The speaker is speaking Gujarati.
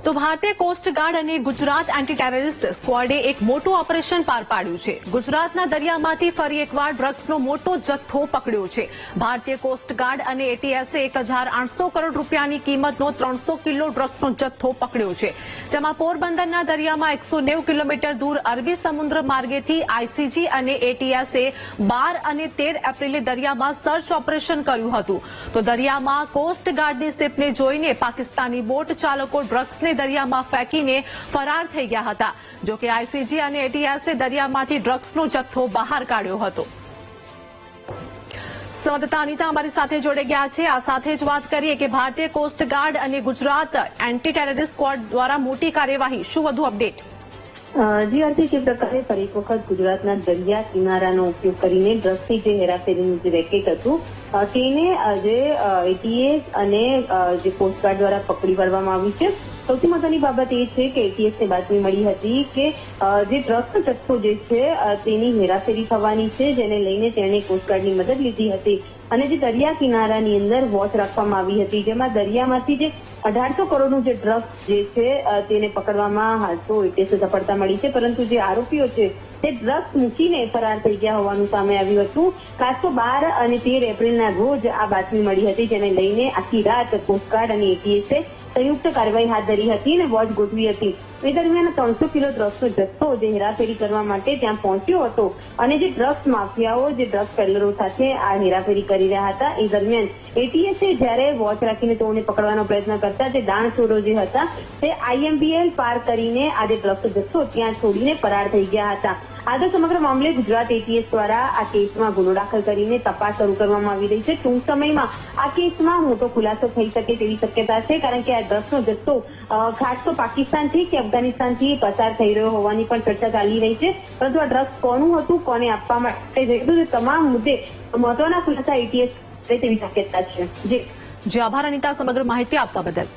તો ભારતીય કોસ્ટગાર્ડ અને ગુજરાત એન્ટી ટેરરિસ્ટ સ્ક્વોડે એક મોટું ઓપરેશન પાર પાડ્યું છે. ગુજરાતના દરિયામાંથી ફરી એકવાર ડ્રગ્સનો મોટો જથ્થો પકડ્યો છે. ભારતીય કોસ્ટગાર્ડ અને એટીએસે 1,800 કરોડ રૂપિયાની કિંમતનો 300 કિલો ડ્રગ્સનો જથ્થો પકડ્યો છે. જેમાં પોરબંદરના દરિયામાં 190 કિલોમીટર દૂર અરબી સમુદ્ર માર્ગેથી આઈસીજી અને એટીએસે 12 અને 13 એપ્રિલે દરિયામાં સર્ચ ઓપરેશન કર્યું હતું. તો દરિયામાં કોસ્ટગાર્ડની શિપને જોઈને પાકિસ્તાની બોટ ચાલકો ડ્રગ્સને દરિયામાં ફેંકીને ફરાર થઈ ગયા હતા. જોકે આઈસીજી અને એટીએસે દરિયામાંથી ડ્રગ્સનો જથ્થો બહાર કાઢ્યો હતો. સંવાદદાતા અનિતા અમારી સાથે જોડાઈ ગયા છે. આ સાથે જ વાત કરીએ કે ભારતીય કોસ્ટગાર્ડ અને ગુજરાત એન્ટી ટેરરિસ્ટ સ્ક્વોડ દ્વારા મોટી કાર્યવાહી, શું વધુ અપડેટ? જી આરતી, જે પ્રકારે ફરી એક વખત ગુજરાતના દરિયા કિનારાનો ઉપયોગ કરીને ડ્રગ્સની જે હેરાફેરીનું જે રેકેટ હતું તેને જે એટીએસ અને જે કોસ્ટગાર્ડ દ્વારા પકડી પાડવામાં આવ્યું છે. સૌથી મહત્વની બાબત એ છે કે એટીએસને બાતમી મળી હતી કે જે ડ્રગ્સનો જથ્થો જે છે તેની હેરાફેરી થવાની છે, જેને લઈને તેણે કોસ્ટગાર્ડની મદદ લીધી હતી અને જે દરિયા કિનારાની અંદર વોચ રાખવામાં આવી હતી, જેમાં દરિયામાંથી જે 1800 કરોડનું જે ડ્રગ્સ જે છે તેને પકડવામાં હાલતો એટીએસને સફળતા મળી છે. પરંતુ જે આરોપીઓ છે તે ડ્રગ્સ મૂકીને ફરાર થઈ ગયા હોવાનું સામે આવ્યું હતું. ખાસ તો 12 અને 13 એપ્રિલના રોજ આ બાતમી મળી હતી, જેને લઈને આખી રાત કોસ્ટગાર્ડ અને એટીએસે સંયુક્ત કાર્યવાહી હાથ ધરી હતી અને વોચ ગોઠવી હતી. એ દરમિયાન 300 કિલો ડ્રગ્સનો જથ્થો જે હેરાફેરી કરવા માટે ત્યાં પહોંચ્યો હતો અને જે ડ્રગ્સ માફિયાઓ જે ડ્રગ્સ પેડલરો સાથે આ હેરાફેરી કરી રહ્યા હતા, એ દરમિયાન એટીએસે જ્યારે વોચ રાખીને તેઓને પકડવાનો પ્રયત્ન કરતા તે દાણચોરો જે હતા તે આઈએમબીએલ પાર કરીને આ જે ડ્રગ્સનો જથ્થો ત્યાં છોડીને ફરાર થઈ ગયા હતા. આગળ સમગ્ર મામલે ગુજરાત એટીએસ દ્વારા આ કેસમાં ગુનો દાખલ કરીને તપાસ શરૂ કરવામાં આવી રહી છે. ટૂંક સમયમાં આ કેસમાં મોટો ખુલાસો થઈ શકે તેવી શક્યતા છે, કારણ કે આ ડ્રગ્સનો જથ્થો ખાસ તો પાકિસ્તાનથી કે અફઘાનિસ્તાનથી પસાર થઈ રહ્યો હોવાની પણ ચર્ચા ચાલી રહી છે. પરંતુ આ ડ્રગ્સ કોનું હતું, કોને આપવા માટે જઈશું, તમામ મુદ્દે મહત્વના ખુલાસા એટીએસ તેવી શક્યતા છે. જી આભાર અનિતા, સમગ્ર માહિતી આપવા બદલ.